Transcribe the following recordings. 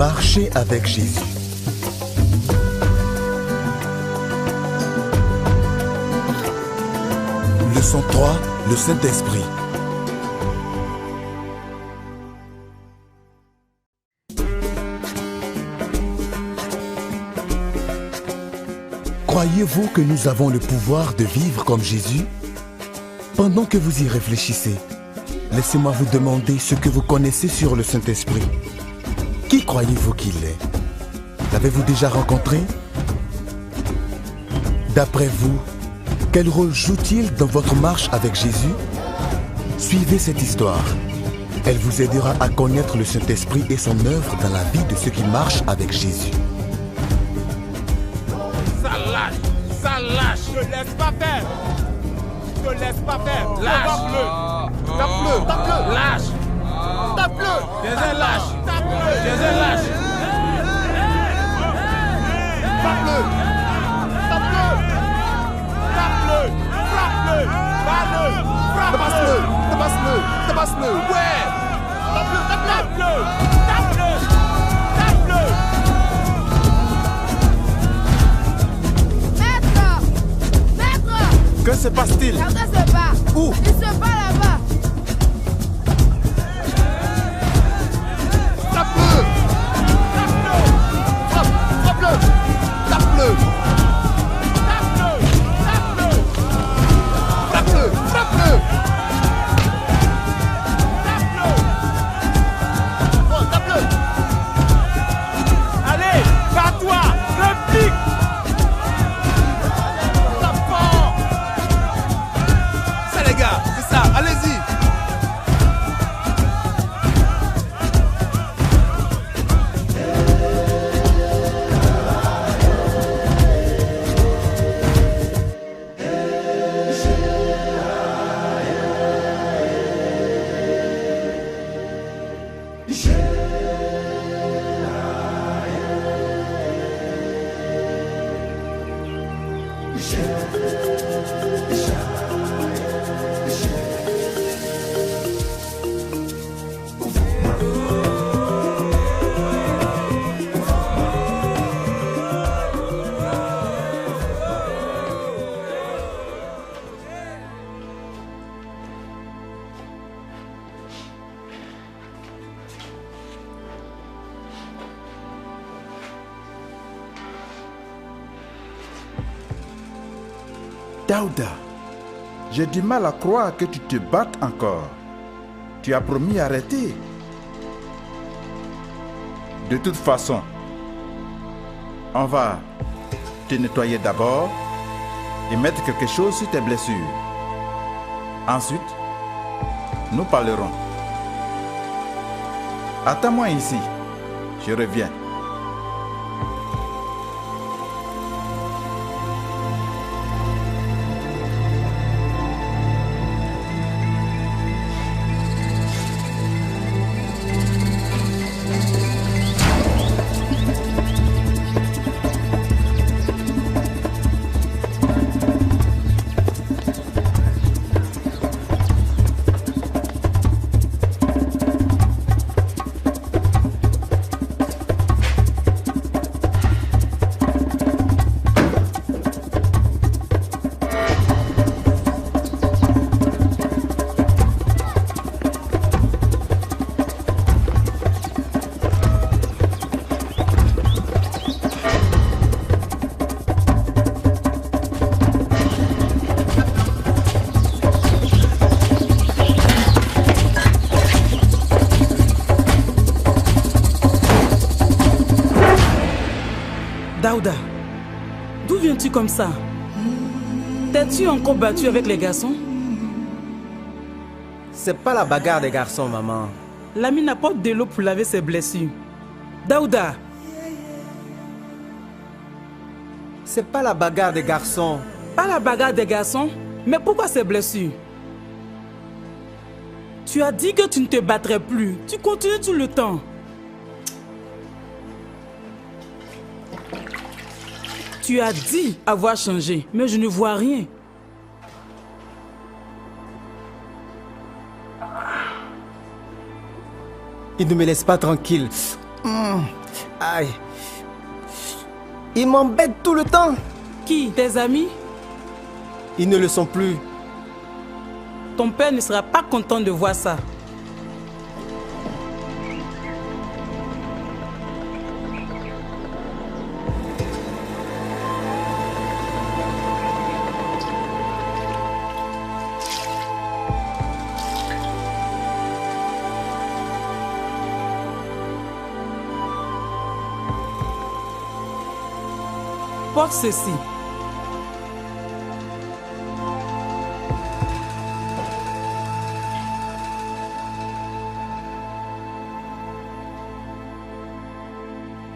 Marcher avec Jésus. Leçon 3, le Saint-Esprit. Croyez-vous que nous avons le pouvoir de vivre comme Jésus? Pendant que vous y réfléchissez, laissez-moi vous demander ce que vous connaissez sur le Saint-Esprit. Qui croyez-vous qu'il est? L'avez-vous déjà rencontré? D'après vous, quel rôle joue-t-il dans votre marche avec Jésus? Suivez cette histoire. Elle vous aidera à connaître le Saint-Esprit et son œuvre dans la vie de ceux qui marchent avec Jésus. Ça lâche, ça lâche. Ne laisse pas faire. Ne laisse pas faire. Lâche. Tape-le. Tape-le. Lâche. Tape-le. Jésus lâche. Tape-le. Jésus lâche. Frappe-le. Tape-le. Tape-le. Frappe-le. Bats-le. Frappe-le. Tabasse-le. Ouais. Tape-le. Tape-le. Tape-le. Tape-le. Que se passe-t-il? Quelqu'un se bat. Où? Il se bat là-bas. Tape-le! Frappe-le! Tape-le! Frappe-le! Frappe-le! Bon, tape-le! Allez, bats-toi! Réplique! Tape fort! Ça les gars, c'est ça, allez-y! Daouda, j'ai du mal à croire que tu te battes encore. Tu as promis arrêter. De toute façon, on va te nettoyer d'abord et mettre quelque chose sur tes blessures. Ensuite, nous parlerons. Attends-moi ici, je reviens. Daouda, d'où viens-tu comme ça? T'es-tu encore battu avec les garçons? C'est pas la bagarre des garçons, maman. L'ami apporte de l'eau pour laver ses blessures. Daouda! C'est pas la bagarre des garçons. Pas la bagarre des garçons? Mais pourquoi ces blessures? Tu as dit que tu ne te battrais plus. Tu continues tout le temps. Tu as dit avoir changé, mais je ne vois rien. Il ne me laisse pas tranquille. Aïe. Ils m'embêtent tout le temps. Qui? Tes amis? Ils ne le sont plus. Ton père ne sera pas content de voir ça. Porte ceci.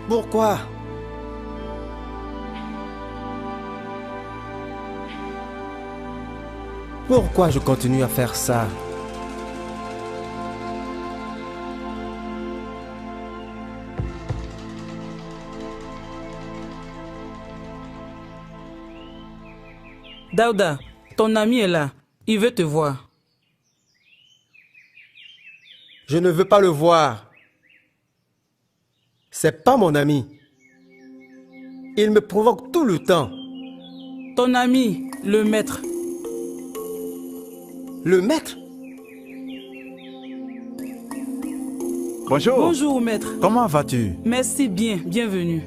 Pourquoi? Pourquoi je continue à faire ça? Daouda, ton ami est là. Il veut te voir. Je ne veux pas le voir. C'est pas mon ami. Il me provoque tout le temps. Ton ami, le maître. Le maître? Bonjour. Bonjour, maître. Comment vas-tu? Merci bien, bienvenue.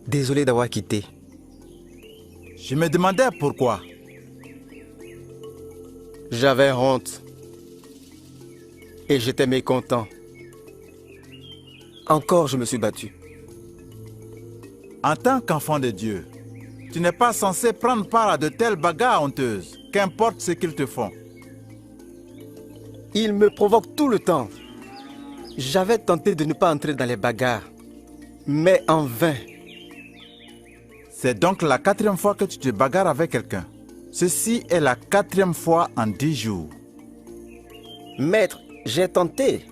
Désolé d'avoir quitté. Je me demandais pourquoi. J'avais honte. Et j'étais mécontent. Encore, je me suis battu. En tant qu'enfant de Dieu, tu n'es pas censé prendre part à de telles bagarres honteuses, qu'importe ce qu'ils te font. Il me provoque tout le temps. J'avais tenté de ne pas entrer dans les bagarres, mais en vain. C'est donc la 4e fois que tu te bagarres avec quelqu'un. Ceci est la 4e fois en 10 jours. Maître, j'ai tenté.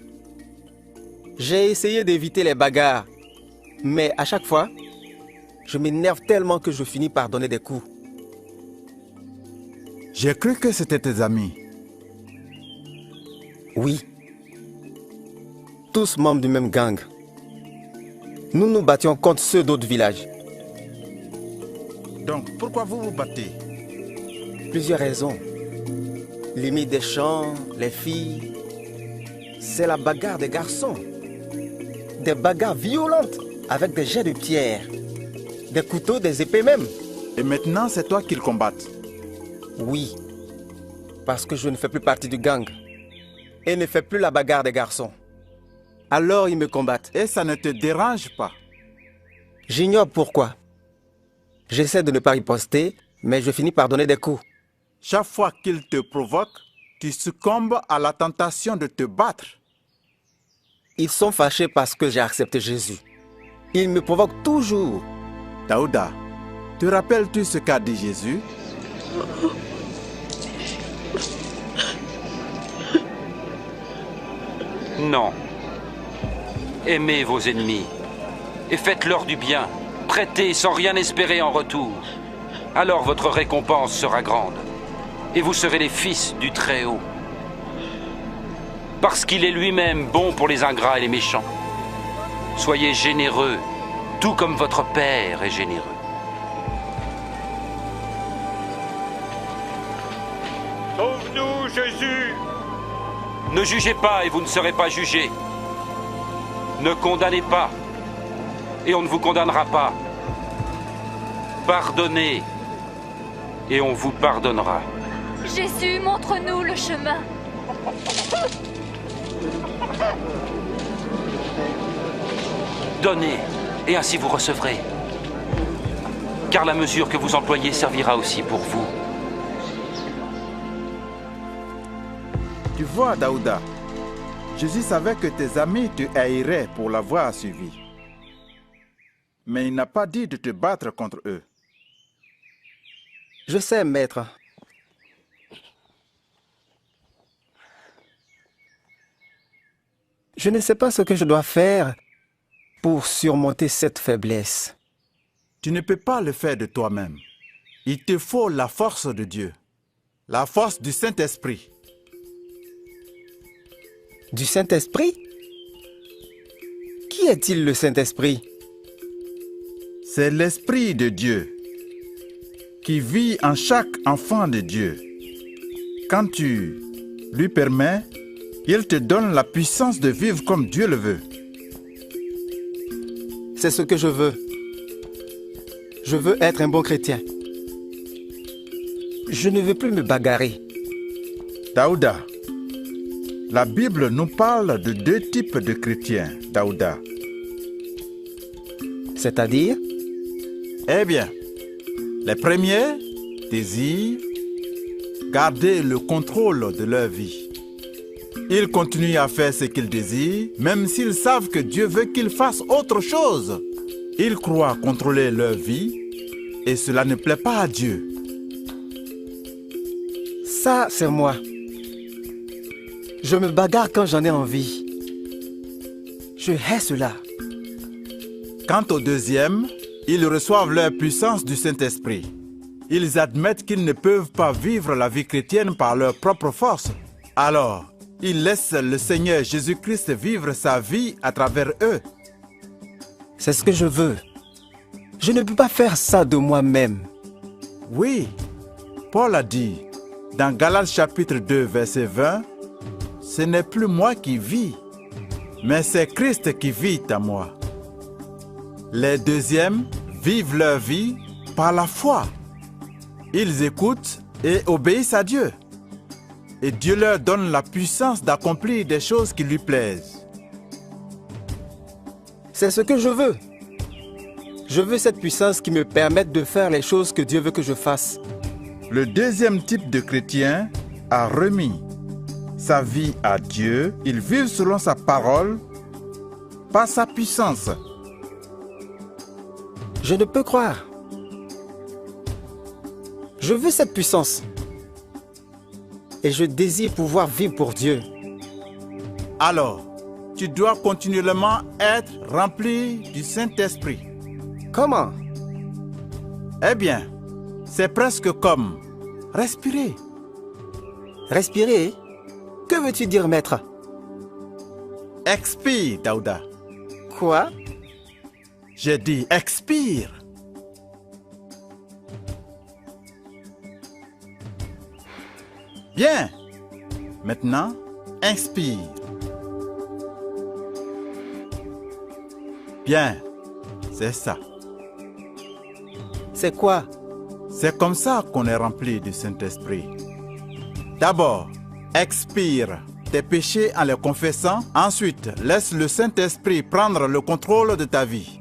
J'ai essayé d'éviter les bagarres, mais à chaque fois, je m'énerve tellement que je finis par donner des coups. J'ai cru que c'était tes amis. Oui. Tous membres du même gang. Nous nous battions contre ceux d'autres villages. Donc, pourquoi vous vous battez? Plusieurs raisons. Limite des champs, les filles. C'est la bagarre des garçons. Des bagarres violentes avec des jets de pierre, des couteaux, des épées même. Et maintenant, c'est toi qu'ils combattent. Oui, parce que je ne fais plus partie du gang et ne fais plus la bagarre des garçons. Alors ils me combattent. Et ça ne te dérange pas? J'ignore pourquoi. J'essaie de ne pas riposter, mais je finis par donner des coups. Chaque fois qu'ils te provoquent, tu succombes à la tentation de te battre. Ils sont fâchés parce que j'ai accepté Jésus. Ils me provoquent toujours. Daouda, te rappelles-tu ce qu'a dit Jésus? Non. Aimez vos ennemis et faites-leur du bien. Prêtez sans rien espérer en retour. Alors votre récompense sera grande et vous serez les fils du Très-Haut. Parce qu'il est lui-même bon pour les ingrats et les méchants. Soyez généreux, tout comme votre Père est généreux. Sauve-nous, Jésus! Ne jugez pas et vous ne serez pas jugés. Ne condamnez pas et on ne vous condamnera pas. Pardonnez et on vous pardonnera. Jésus, montre-nous le chemin. Donnez et ainsi vous recevrez. Car la mesure que vous employez servira aussi pour vous. Tu vois, Daouda, Jésus savait que tes amis te haïraient pour l'avoir suivi. Mais il n'a pas dit de te battre contre eux. Je sais, maître. Je ne sais pas ce que je dois faire pour surmonter cette faiblesse. Tu ne peux pas le faire de toi-même. Il te faut la force de Dieu, la force du Saint-Esprit. Du Saint-Esprit? Qui est-il le Saint-Esprit? C'est l'Esprit de Dieu qui vit en chaque enfant de Dieu. Quand tu lui permets, il te donne la puissance de vivre comme Dieu le veut. C'est ce que je veux. Je veux être un bon chrétien. Je ne veux plus me bagarrer. Daouda, la Bible nous parle de 2 types de chrétiens, Daouda. C'est-à-dire? Eh bien, les premiers désirent garder le contrôle de leur vie. Ils continuent à faire ce qu'ils désirent, même s'ils savent que Dieu veut qu'ils fassent autre chose. Ils croient contrôler leur vie et cela ne plaît pas à Dieu. Ça, c'est moi. Je me bagarre quand j'en ai envie. Je hais cela. Quant aux deuxièmes, ils reçoivent leur puissance du Saint-Esprit. Ils admettent qu'ils ne peuvent pas vivre la vie chrétienne par leur propre force. Alors, ils laissent le Seigneur Jésus-Christ vivre sa vie à travers eux. C'est ce que je veux. Je ne peux pas faire ça de moi-même. Oui, Paul a dit dans Galates chapitre 2, verset 20, « Ce n'est plus moi qui vis, mais c'est Christ qui vit en moi. » Les deuxièmes vivent leur vie par la foi. Ils écoutent et obéissent à Dieu. Et Dieu leur donne la puissance d'accomplir des choses qui lui plaisent. C'est ce que je veux. Je veux cette puissance qui me permette de faire les choses que Dieu veut que je fasse. Le deuxième type de chrétien a remis sa vie à Dieu. Ils vivent selon sa parole, par sa puissance. Je ne peux croire. Je veux cette puissance. Et je désire pouvoir vivre pour Dieu. Alors, tu dois continuellement être rempli du Saint-Esprit. Comment? Eh bien, c'est presque comme respirer. Respirer? Que veux-tu dire, maître? Expire, Daouda. Quoi? J'ai dit expire. Bien. Maintenant, inspire. Bien. C'est ça. C'est quoi? C'est comme ça qu'on est rempli du Saint-Esprit. D'abord, expire tes péchés en les confessant. Ensuite, laisse le Saint-Esprit prendre le contrôle de ta vie.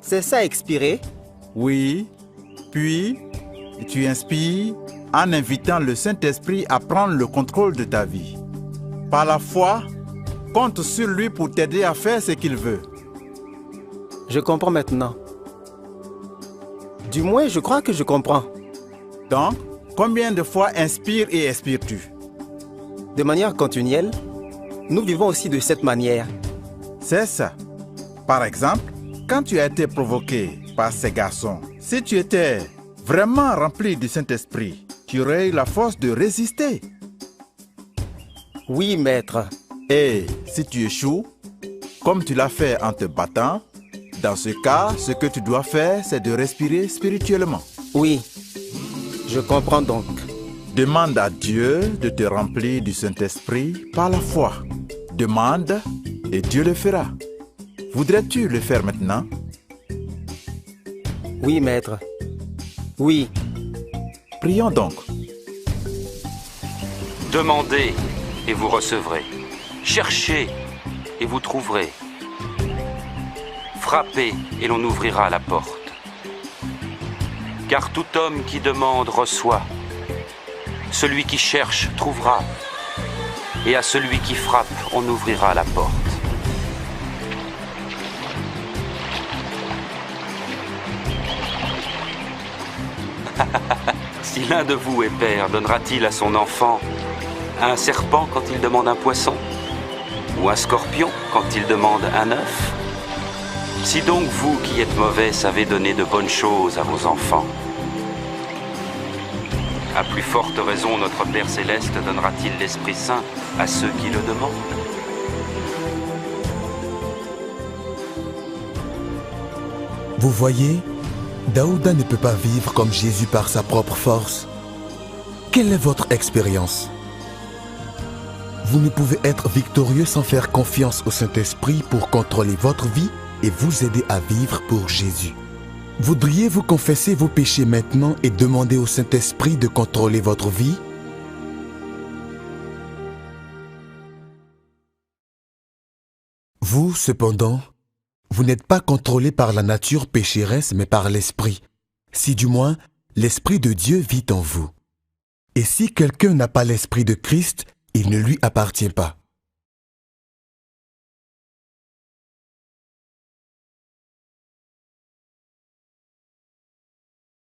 C'est ça, expirer? Oui. Puis, tu inspires en invitant le Saint-Esprit à prendre le contrôle de ta vie. Par la foi, compte sur lui pour t'aider à faire ce qu'il veut. Je comprends maintenant. Du moins, je crois que je comprends. Donc, combien de fois inspires et expires-tu? De manière continuelle, nous vivons aussi de cette manière. C'est ça. Par exemple, quand tu as été provoqué par ces garçons, si tu étais vraiment rempli du Saint-Esprit, tu aurais eu la force de résister. Oui, maître. Et si tu échoues, comme tu l'as fait en te battant, dans ce cas, ce que tu dois faire, c'est de respirer spirituellement. Oui, je comprends donc. Demande à Dieu de te remplir du Saint-Esprit par la foi. Demande et Dieu le fera. Voudrais-tu le faire maintenant? Oui, maître. Oui. Prions donc. Demandez et vous recevrez. Cherchez et vous trouverez. Frappez et l'on ouvrira la porte. Car tout homme qui demande reçoit. Celui qui cherche trouvera. Et à celui qui frappe, on ouvrira la porte. Si l'un de vous est père, donnera-t-il à son enfant un serpent quand il demande un poisson? Ou un scorpion quand il demande un œuf? Si donc vous qui êtes mauvais savez donner de bonnes choses à vos enfants, à plus forte raison notre Père Céleste donnera-t-il l'Esprit Saint à ceux qui le demandent. Vous voyez, Daouda ne peut pas vivre comme Jésus par sa propre force. Quelle est votre expérience? Vous ne pouvez être victorieux sans faire confiance au Saint-Esprit pour contrôler votre vie et vous aider à vivre pour Jésus. Voudriez-vous confesser vos péchés maintenant et demander au Saint-Esprit de contrôler votre vie? Vous, cependant, vous n'êtes pas contrôlé par la nature pécheresse, mais par l'Esprit, si du moins l'Esprit de Dieu vit en vous. Et si quelqu'un n'a pas l'Esprit de Christ, il ne lui appartient pas.